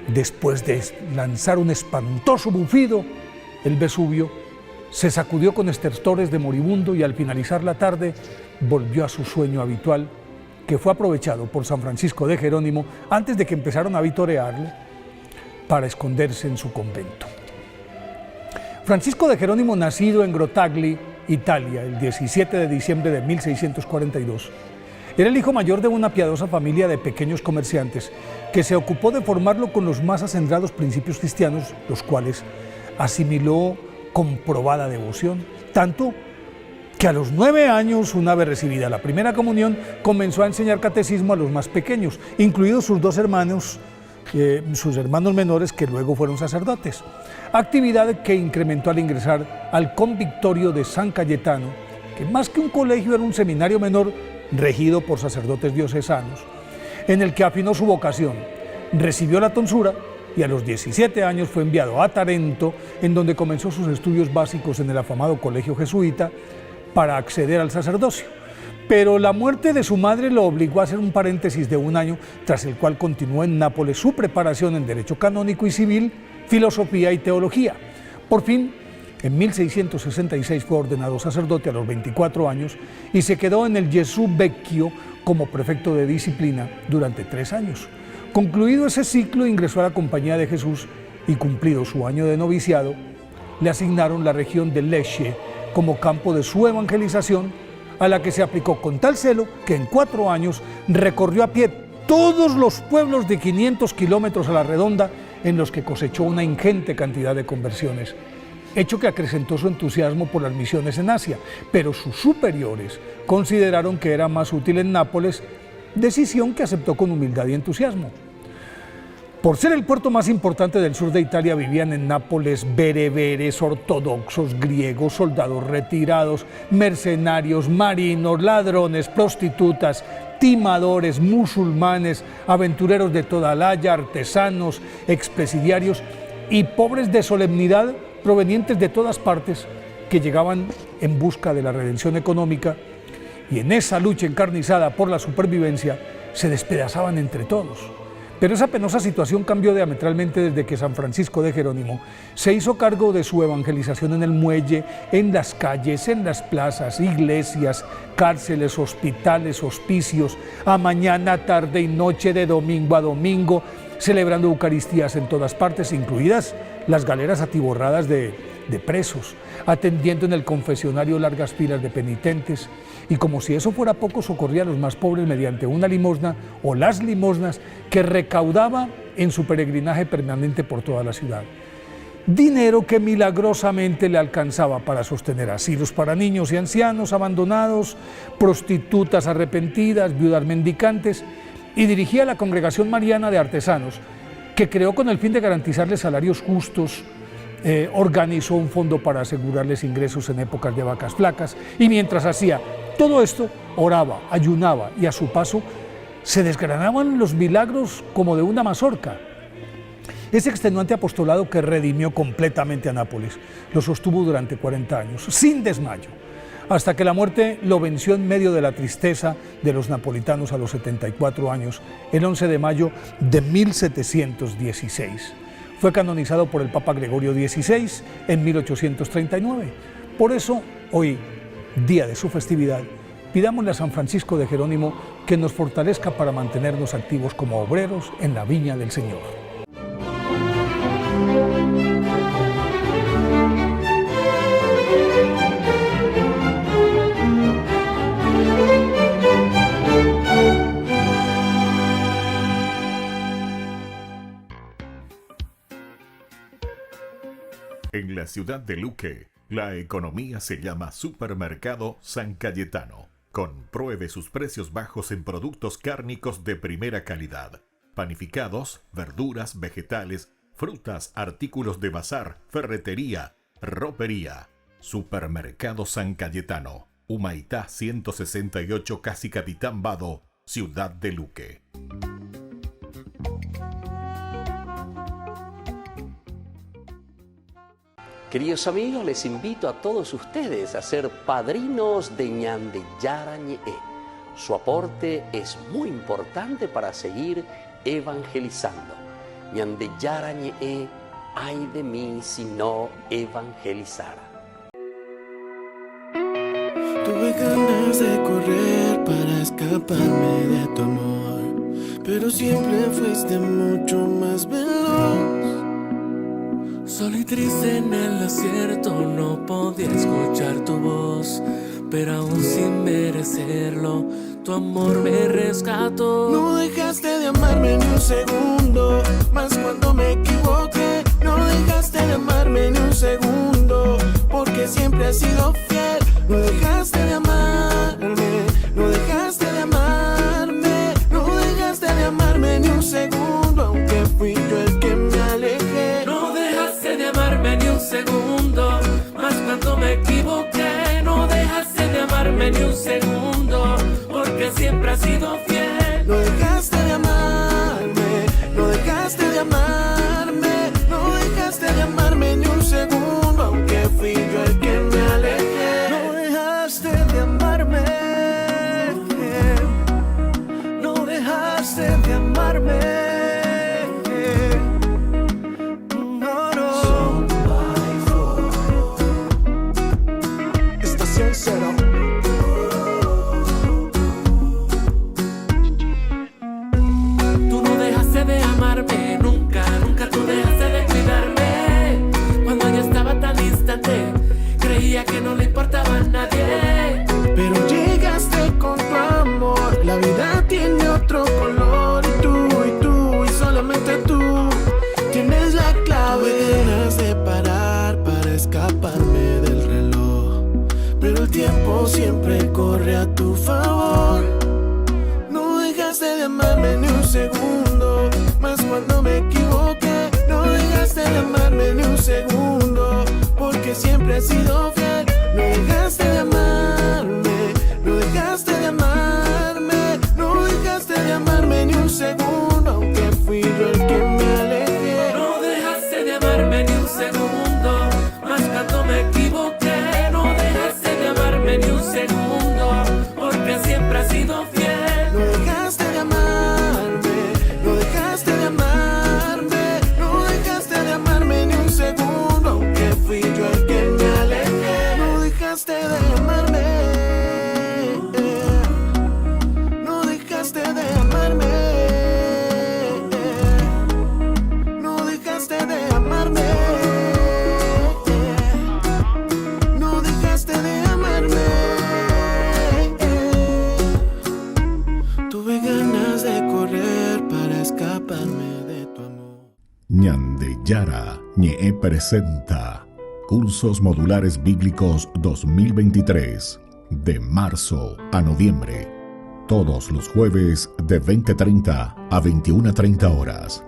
después de lanzar un espantoso bufido, el Vesubio se sacudió con estertores de moribundo y al finalizar la tarde volvió a su sueño habitual, que fue aprovechado por San Francisco de Jerónimo antes de que empezaron a vitorearle. para esconderse en su convento. Francisco de Jerónimo, nacido en Grottaglie, Italia, el 17 de diciembre de 1642, era el hijo mayor de una piadosa familia de pequeños comerciantes que se ocupó de formarlo con los más acendrados principios cristianos, los cuales asimiló con probada devoción, tanto que a los 9 años, una vez recibida la primera comunión, comenzó a enseñar catecismo a los más pequeños, incluidos sus dos hermanos, sus hermanos menores, que luego fueron sacerdotes, actividad que incrementó al ingresar al convictorio de San Cayetano, que más que un colegio era un seminario menor regido por sacerdotes diocesanos, en el que afinó su vocación, recibió la tonsura y a los 17 años fue enviado a Tarento, en donde comenzó sus estudios básicos en el afamado colegio jesuita para acceder al sacerdocio. Pero la muerte de su madre lo obligó a hacer un paréntesis de 1 año, tras el cual continuó en Nápoles su preparación en Derecho Canónico y Civil, Filosofía y Teología. Por fin, en 1666 fue ordenado sacerdote a los 24 años y se quedó en el Gesù Vecchio como prefecto de disciplina durante 3 años. Concluido ese ciclo, ingresó a la Compañía de Jesús y, cumplido su año de noviciado, le asignaron la región de Lecce como campo de su evangelización, a la que se aplicó con tal celo que en 4 años recorrió a pie todos los pueblos de 500 kilómetros a la redonda, en los que cosechó una ingente cantidad de conversiones, hecho que acrecentó su entusiasmo por las misiones en Asia, pero sus superiores consideraron que era más útil en Nápoles, decisión que aceptó con humildad y entusiasmo. Por ser el puerto más importante del sur de Italia, vivían en Nápoles bereberes, ortodoxos, griegos, soldados retirados, mercenarios, marinos, ladrones, prostitutas, timadores, musulmanes, aventureros de toda laya, artesanos, expresidiarios y pobres de solemnidad provenientes de todas partes, que llegaban en busca de la redención económica, y en esa lucha encarnizada por la supervivencia se despedazaban entre todos. Pero esa penosa situación cambió diametralmente desde que San Francisco de Jerónimo se hizo cargo de su evangelización en el muelle, en las calles, en las plazas, iglesias, cárceles, hospitales, hospicios, a mañana, tarde y noche, de domingo a domingo, celebrando eucaristías en todas partes, incluidas las galeras atiborradas de presos, atendiendo en el confesionario largas filas de penitentes, y como si eso fuera poco, socorría a los más pobres mediante una limosna o las limosnas que recaudaba en su peregrinaje permanente por toda la ciudad. Dinero que milagrosamente le alcanzaba para sostener asilos para niños y ancianos abandonados, prostitutas arrepentidas, viudas mendicantes, y dirigía la Congregación Mariana de Artesanos, que creó con el fin de garantizarles salarios justos. Organizó un fondo para asegurarles ingresos en épocas de vacas flacas, y mientras hacía todo esto, oraba, ayunaba, y a su paso se desgranaban los milagros como de una mazorca. Ese extenuante apostolado, que redimió completamente a Nápoles, lo sostuvo durante 40 años, sin desmayo, hasta que la muerte lo venció en medio de la tristeza de los napolitanos a los 74 años, el 11 de mayo de 1716. Fue canonizado por el Papa Gregorio XVI en 1839. Por eso, hoy, día de su festividad, pidámosle a San Francisco de Jerónimo que nos fortalezca para mantenernos activos como obreros en la viña del Señor. En la ciudad de Luque, la economía se llama Supermercado San Cayetano. Compruebe sus precios bajos en productos cárnicos de primera calidad. Panificados, verduras, vegetales, frutas, artículos de bazar, ferretería, ropería. Supermercado San Cayetano, Humaitá 168, Casi Capitán Vado, ciudad de Luque. Queridos amigos, les invito a todos ustedes a ser padrinos de Ñandeyara Ñe'e. Su aporte es muy importante para seguir evangelizando. Ñandeyara Ñe'e, ay de mí si no evangelizara. Tuve ganas de correr para escaparme de tu amor, pero siempre fuiste mucho más veloz. Solo y triste en el desierto, no podía escuchar tu voz, pero aún sin merecerlo, tu amor me rescató. No dejaste de amarme ni un segundo, más cuando me equivoqué. No dejaste de amarme ni un segundo, porque siempre has sido fiel. No dejaste de amarme, no dejaste de amarme, no dejaste de amarme ni un segundo, aunque fui yo el que me alejé. No dejaste de amarme ni un segundo, más cuando me equivoqué. No dejaste de amarme ni un segundo, porque siempre has sido fiel. No dejaste de amarme, no dejaste de amarme, no dejaste de amarme ni un segundo, aunque fui yo el que me alejé. No dejaste de amarme, no dejaste de amarme. No, no. Estación Cero. Tú no dejaste de amarme, nunca, nunca tú dejaste de cuidarme. Cuando yo estaba tan distante, creía que no le importaba a nadie. Pero llegaste con tu amor, la vida tiene otro color. Y solamente tú tienes la clave. Tuve ganas de parar para escaparme del reloj, pero el tiempo siempre corre a tu favor. No dejaste de amarme ni un segundo, más cuando me equivoqué. No dejaste de amarme ni un segundo, porque siempre has sido fiel. No dejaste de amarme, no dejaste de amarme, no dejaste de amarme ni un segundo, aunque fui yo el que me alejé. No dejaste de amarme ni un segundo, más cuando me equivoqué. No dejaste de amarme ni un segundo, porque siempre has sido fiel. No dejaste de amarme, no dejaste de amarme, no dejaste de amarme ni un segundo, aunque fui yo el que me alejé. No dejaste de amarme, no dejaste de amarme, no dejaste de amarme, no dejaste de amarme. Tuve ganas de correr para escaparme de tu amor. Ñande Yara Ñe presenta Cursos Modulares Bíblicos 2023 de marzo a noviembre. Todos los jueves de 20:30 a 21:30 horas.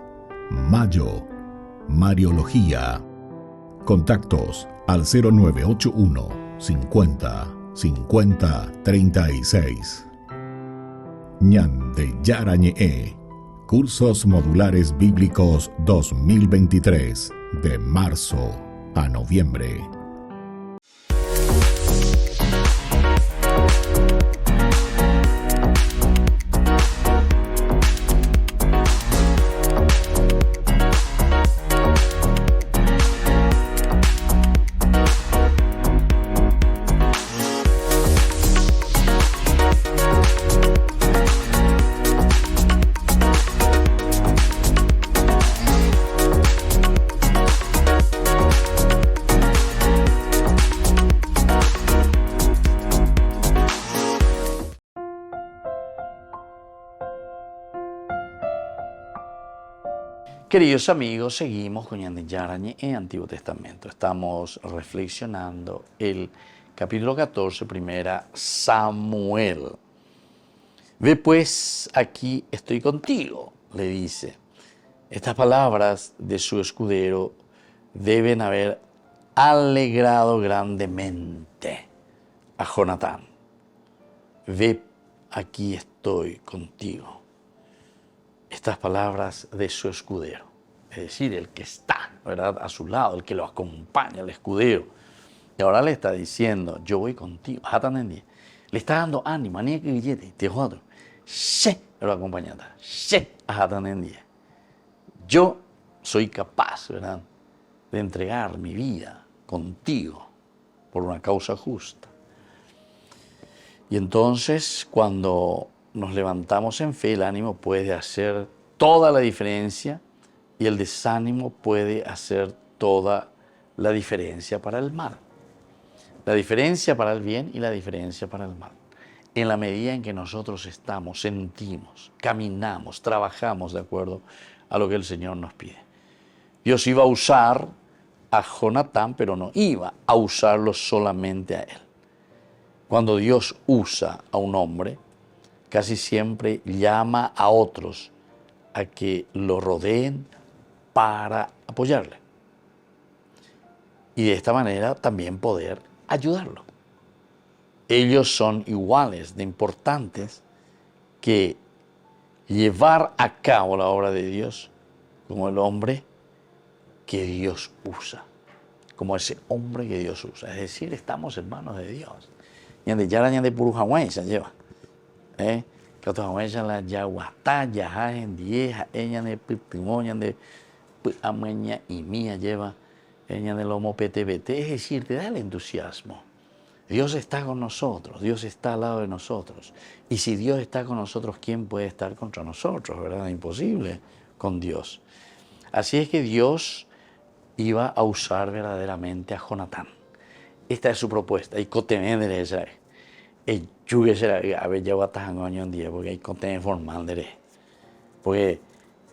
Mayo, Mariología. Contactos al 0981 50 50 36. Ñande Yara Ñe. Cursos Modulares Bíblicos 2023 de marzo a noviembre. Queridos amigos, seguimos con Ñande Yara Ñe Antiguo Testamento. Estamos reflexionando el capítulo 14, primera Samuel. Ve pues, aquí estoy contigo, le dice. Estas palabras de su escudero deben haber alegrado grandemente a Jonatán. Ve, aquí estoy contigo. Estas palabras de su escudero, es decir, el que está, ¿verdad?, a su lado, el que lo acompaña, el escudero. Y ahora le está diciendo, yo voy contigo. Le está dando ánimo, lo acompaña. Yo soy capaz, ¿verdad?, de entregar mi vida contigo por una causa justa. Y entonces, cuando nos levantamos en fe, el ánimo puede hacer toda la diferencia y el desánimo puede hacer toda la diferencia para el mal. La diferencia para el bien y la diferencia para el mal. En la medida en que nosotros estamos, sentimos, caminamos, trabajamos de acuerdo a lo que el Señor nos pide. Dios iba a usar a Jonatán, pero no iba a usarlo solamente a él. Cuando Dios usa a un hombre, casi siempre llama a otros a que lo rodeen para apoyarle. Y de esta manera también poder ayudarlo. Ellos son iguales de importantes que llevar a cabo la obra de Dios como el hombre que Dios usa, como ese hombre que Dios usa. Es decir, estamos en manos de Dios. Ñande yara ñande puru hawai se lleva. Que otros hawai se la yaguatá, yaja en dieja, ella de pitimo, ñande amaña y mía lleva, ella de lomo pete. Es decir, te da el entusiasmo. Dios está con nosotros, Dios está al lado de nosotros. Y si Dios está con nosotros, ¿quién puede estar contra nosotros? ¿Verdad? Imposible con Dios. Así es que Dios iba a usar verdaderamente a Jonatán. Esta es su propuesta. Y cotemendere esa es. El yugue será a ver ya batajan año en día porque hay cotemendere formal de. Porque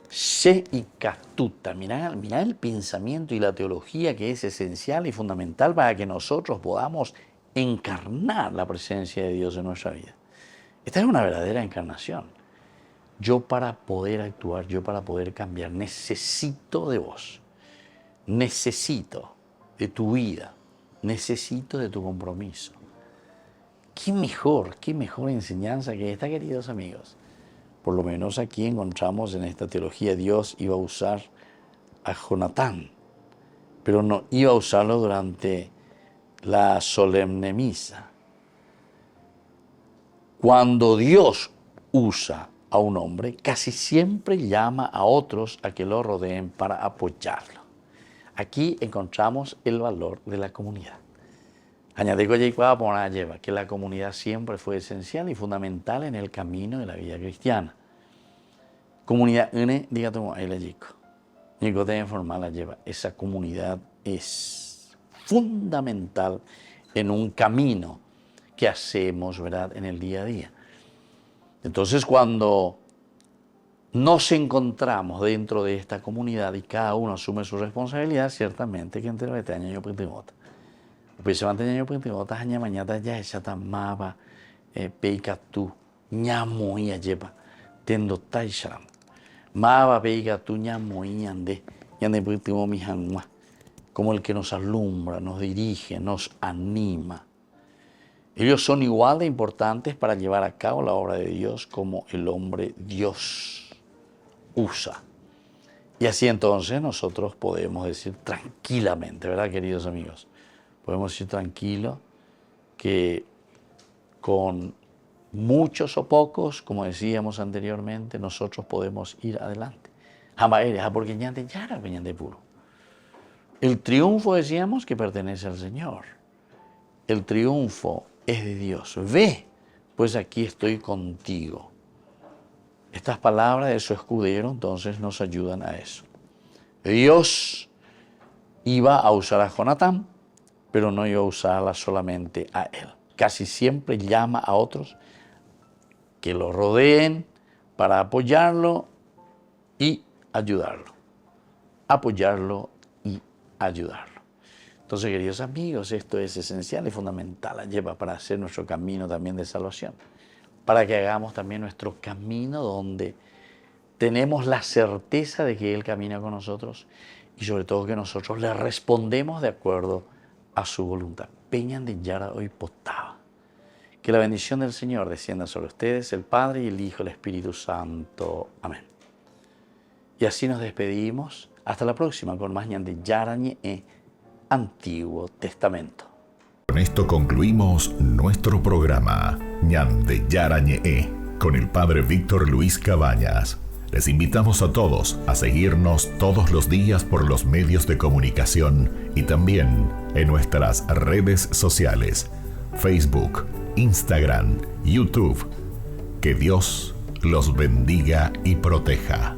se y castuta. Mirá el pensamiento y la teología que es esencial y fundamental para que nosotros podamos encarnar la presencia de Dios en nuestra vida. Esta es una verdadera encarnación. Yo para poder actuar, yo para poder cambiar, necesito de vos. Necesito de tu vida. Necesito de tu compromiso. ¿Qué mejor enseñanza que esta, queridos amigos? Por lo menos aquí encontramos en esta teología, Dios iba a usar a Jonatán, pero no iba a usarlo durante la solemne misa. Cuando Dios usa a un hombre, casi siempre llama a otros a que lo rodeen para apoyarlo. Aquí encontramos el valor de la comunidad. Añadigo lleva que la comunidad siempre fue esencial y fundamental en el camino de la vida cristiana. Comunidad lleva. Esa comunidad es fundamental en un camino que hacemos, ¿verdad?, en el día a día. Entonces, cuando nos encontramos dentro de esta comunidad y cada uno asume su responsabilidad, ciertamente que entre este año yo pintimota. Pues se mantiene yo pintimota, año mañana ya esa tamaba, peica tú, ñamoía lleva, tendo taisharam. Maba peica tú, ñamoía ande, yande pintimo mi hanwa. Como el que nos alumbra, nos dirige, nos anima. Ellos son igual de importantes para llevar a cabo la obra de Dios como el hombre Dios usa. Y así entonces nosotros podemos decir tranquilamente, ¿verdad, queridos amigos? Podemos decir tranquilo que con muchos o pocos, como decíamos anteriormente, nosotros podemos ir adelante. Porque ya puro. El triunfo, decíamos, que pertenece al Señor. El triunfo es de Dios. Ve, pues aquí estoy contigo. Estas palabras de su escudero entonces nos ayudan a eso. Dios iba a usar a Jonatán, pero no iba a usarla solamente a él. Casi siempre llama a otros que lo rodeen para apoyarlo y ayudarlo. Apoyarlo y ayudarlo. Entonces, queridos amigos, esto es esencial y fundamental. La lleva para hacer nuestro camino también de salvación. Para que hagamos también nuestro camino donde tenemos la certeza de que Él camina con nosotros y sobre todo que nosotros le respondemos de acuerdo a su voluntad. Peñan de Yara hoy potaba. Que la bendición del Señor descienda sobre ustedes, el Padre y el Hijo y el Espíritu Santo. Amén. Y así nos despedimos. Hasta la próxima con más Ñan de Yara Ñe, Antiguo Testamento. Con esto concluimos nuestro programa Ñan de Yara Ñe, con el Padre Víctor Luis Cabañas. Les invitamos a todos a seguirnos todos los días por los medios de comunicación y también en nuestras redes sociales, Facebook, Instagram, YouTube. Que Dios los bendiga y proteja.